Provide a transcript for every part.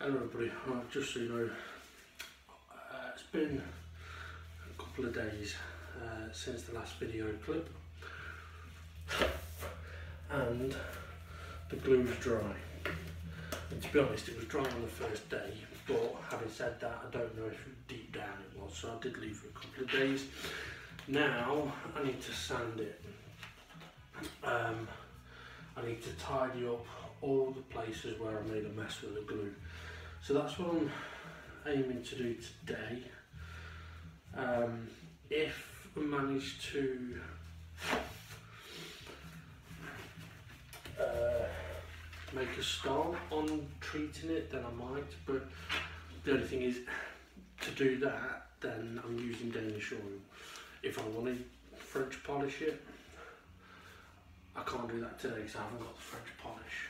Hello everybody, just so you know, it's been a couple of days since the last video clip and the glue is dry. And to be honest, it was dry on the first day, but having said that, I don't know if deep down it was, so I did leave it a couple of days. Now I need to sand it. I need to tidy up all the places where I made a mess with the glue. So that's what I'm aiming to do today. If I manage to make a start on treating it, then I might, but the only thing is, to do that, then I'm using Danish oil. If I want to French polish it, I can't do that today because I haven't got the French polish.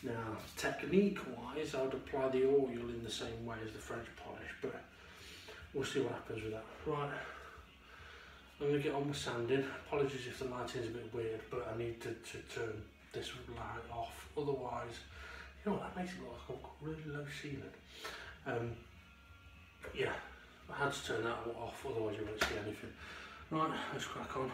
Now, technique-wise, I would apply the oil in the same way as the French polish, but we'll see what happens with that. Right, I'm going to get on with sanding. Apologies if the lighting's a bit weird, but I need to turn this light off. Otherwise, you know what, that makes it look like I've got really low ceiling. Yeah, I had to turn that off, otherwise you won't see anything. Right, let's crack on.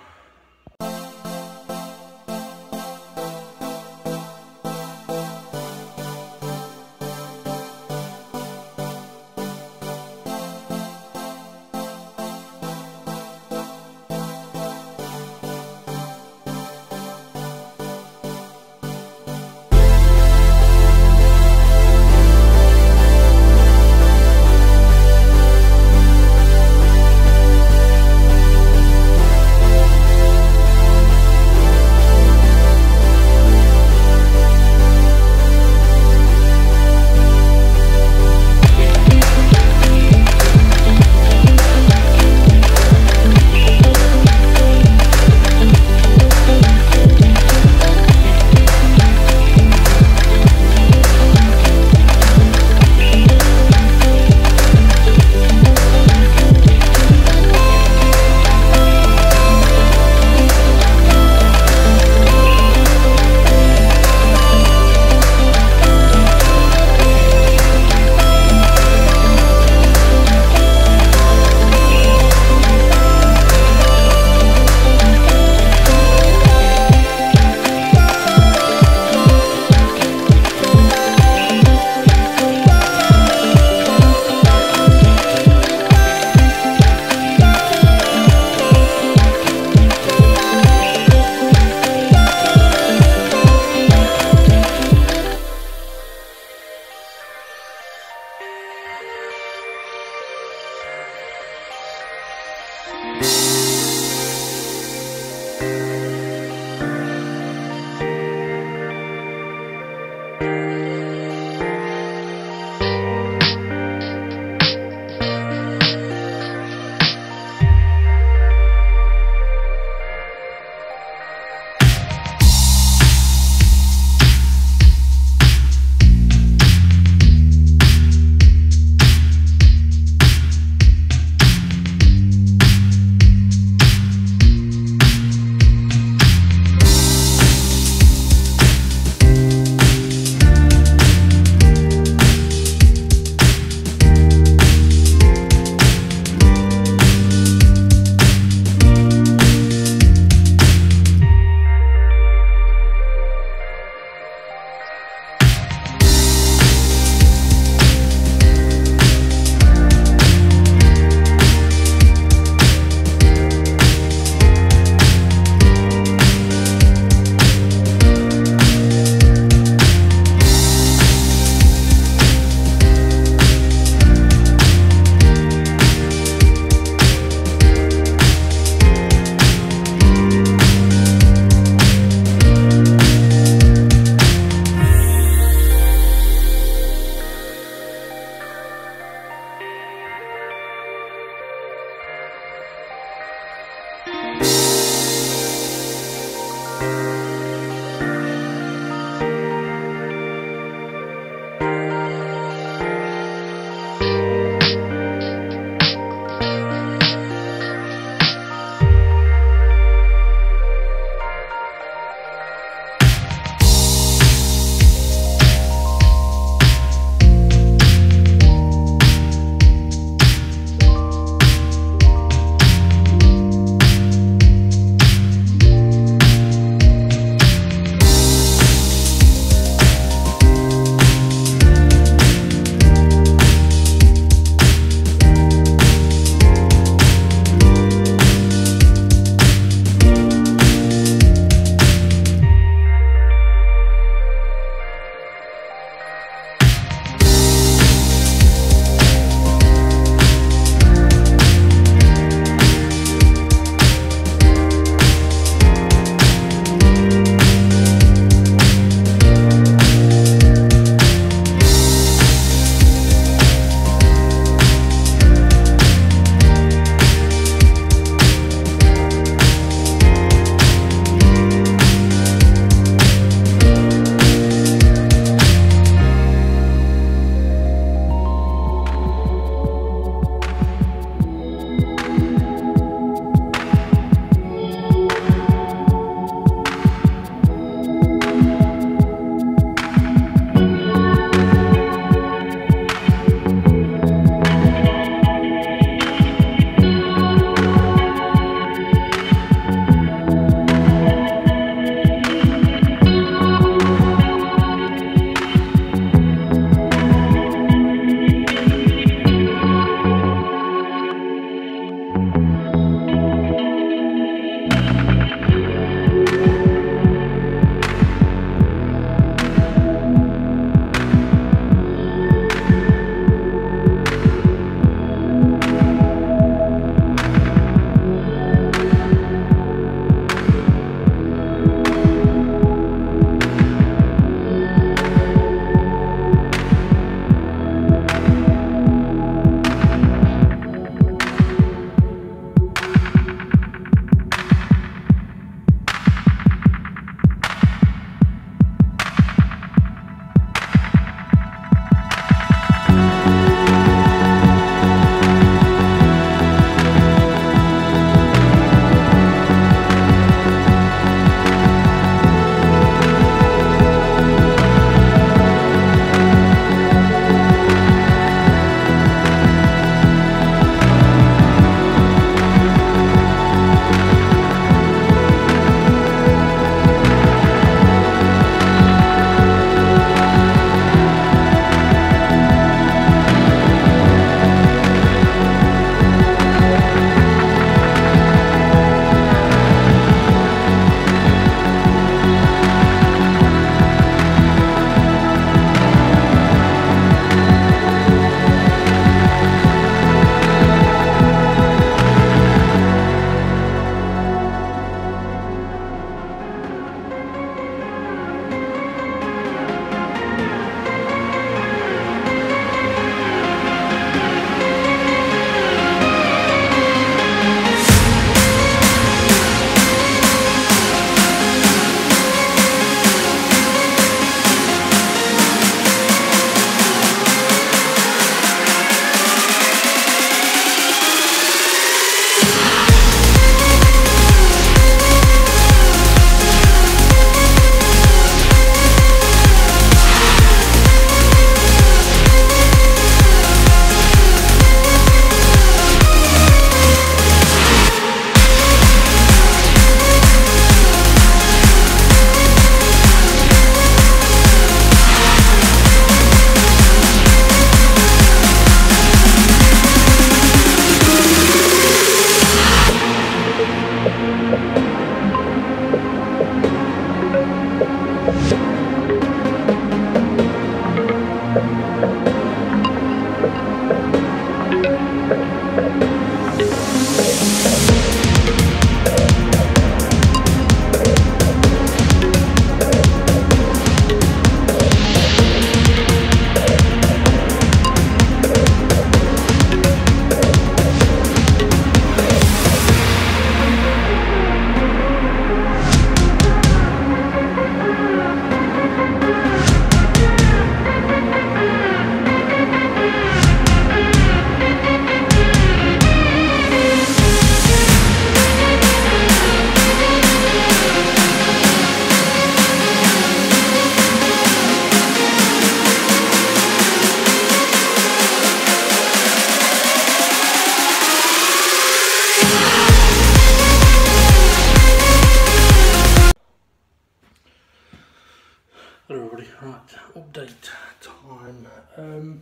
time,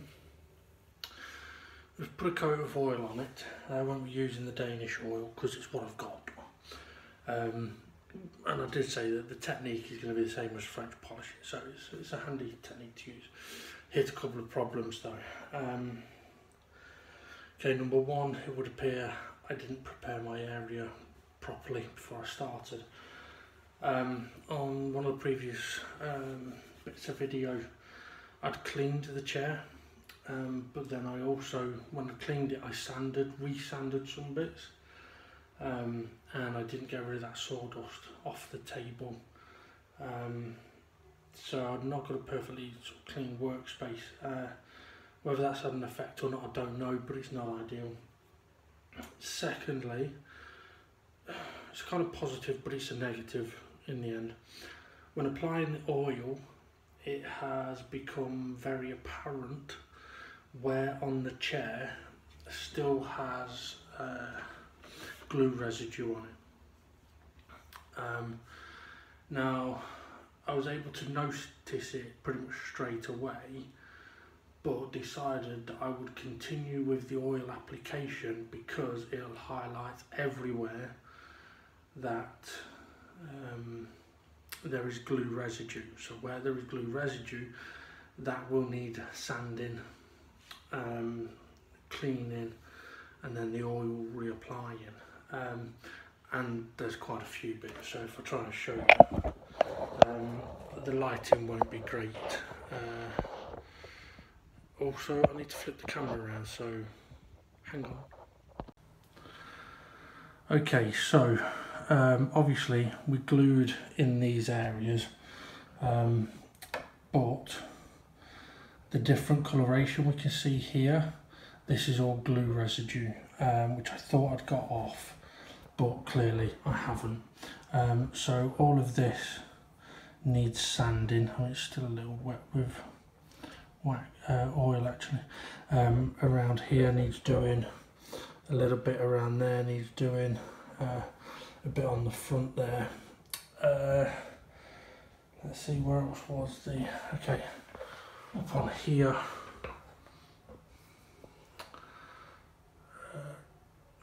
we've put a coat of oil on it. I won't be using the Danish oil because it's what I've got. And I did say that the technique is going to be the same as French polishing, so it's a handy technique to use. Hit a couple of problems though. Okay, number one, it would appear I didn't prepare my area properly before I started. On one of the previous bits of video, I'd cleaned the chair, but then I also, when I cleaned it, I re-sanded some bits, and I didn't get rid of that sawdust off the table. So I've not got a perfectly sort of clean workspace. Whether that's had an effect or not, I don't know, but it's not ideal. Secondly, it's kind of positive, but it's a negative in the end. When applying the oil, it has become very apparent where on the chair still has glue residue on it. Now, I was able to notice it pretty much straight away, but decided that I would continue with the oil application because it'll highlight everywhere that there is glue residue. So where there is glue residue, that will need sanding, cleaning, and then the oil reapplying. And there's quite a few bits, so if I try and show you, the lighting won't be great. Also, I need to flip the camera around, so hang on. Okay, so obviously we glued in these areas, but the different coloration we can see here, this is all glue residue, which I thought I'd got off, but clearly I haven't. So all of this needs sanding. Oh, it's still a little wet with oil actually. Around here needs doing, a little bit around there needs doing, a bit on the front there. Let's see, where else was the, okay, up on here.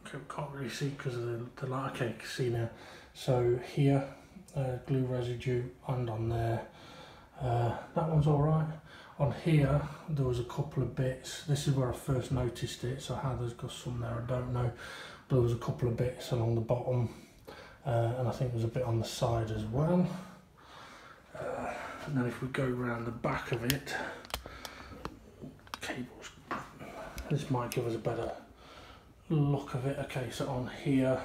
Okay, can't really see because of the light. Okay, you can see now. So here, glue residue, and on there. That one's all right. On here, there was a couple of bits. This is where I first noticed it, so how there's got some there, I don't know. But there was a couple of bits along the bottom, and I think there's a bit on the side as well. And then if we go around the back of it, cables, this might give us a better look of it. Okay, so on here,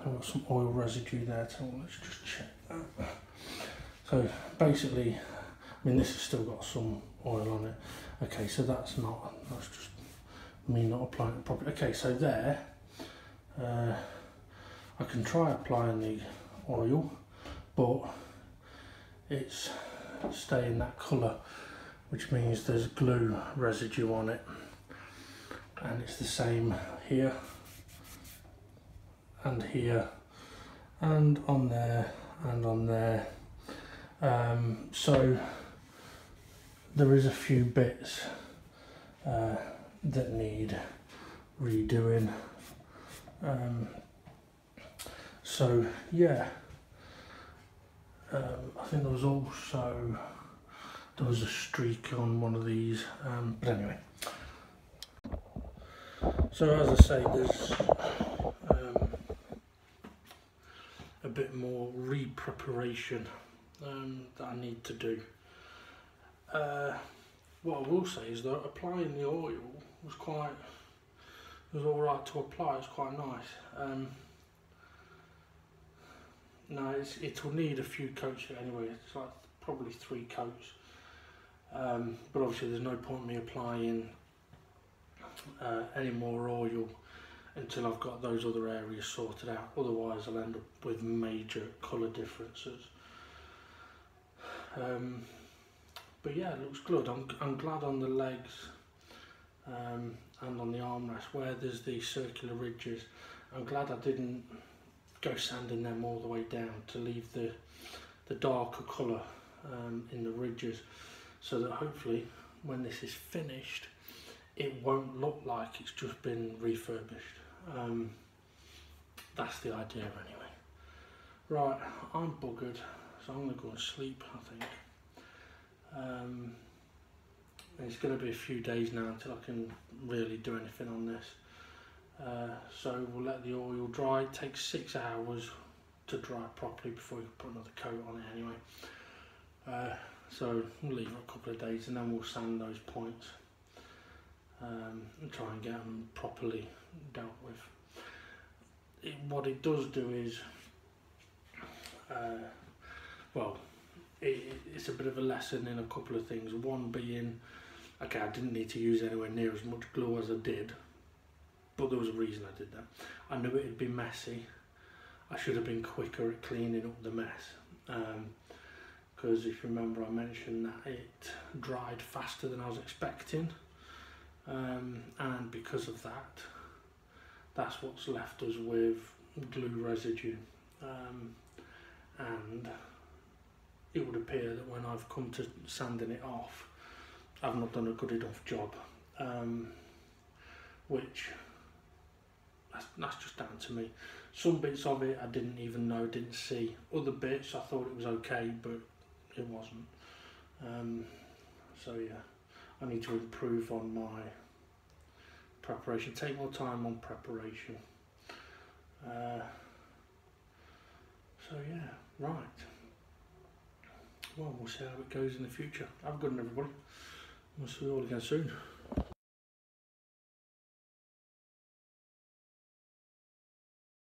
I've got some oil residue there, so let's just check that. So basically, I mean, this has still got some oil on it. Okay, so that's just me not applying it properly. Okay, so there, I can try applying the oil, but it's staying that colour, which means there's glue residue on it. And it's the same here, and here, and on there, and on there. So there is a few bits that need redoing. So yeah, I think there was also, there was a streak on one of these, but anyway. So as I say, there's a bit more re-preparation that I need to do. What I will say is that applying the oil was alright to apply. It's quite nice. No, it will need a few coats anyway. It's like probably 3 coats. But obviously there's no point in me applying any more oil until I've got those other areas sorted out. Otherwise I'll end up with major colour differences. But yeah, it looks good. I'm glad on the legs and on the armrest where there's these circular ridges. I'm glad I didn't go sanding them all the way down to leave the darker colour in the ridges, so that hopefully when this is finished it won't look like it's just been refurbished. That's the idea anyway. Right, I'm buggered, so I'm going to go and sleep, I think. It's going to be a few days now until I can really do anything on this. So we'll let the oil dry. It takes 6 hours to dry properly before you put another coat on it anyway. So we'll leave it a couple of days and then we'll sand those points and try and get them properly dealt with. What it does do is, well, it's a bit of a lesson in a couple of things. One being, okay, I didn't need to use anywhere near as much glue as I did, but there was a reason I did that. I knew it'd be messy. I should have been quicker at cleaning up the mess. Because if you remember, I mentioned that it dried faster than I was expecting. And because of that, that's what's left us with glue residue. And it would appear that when I've come to sanding it off, I've not done a good enough job, which that's just down to me. Some bits of it I didn't even know, didn't see. Other bits I thought it was okay, but it wasn't. So yeah, I need to improve on my preparation, take more time on preparation. So yeah, right. Well, we'll see how it goes in the future. Have a good one, everybody. We'll see you all again soon.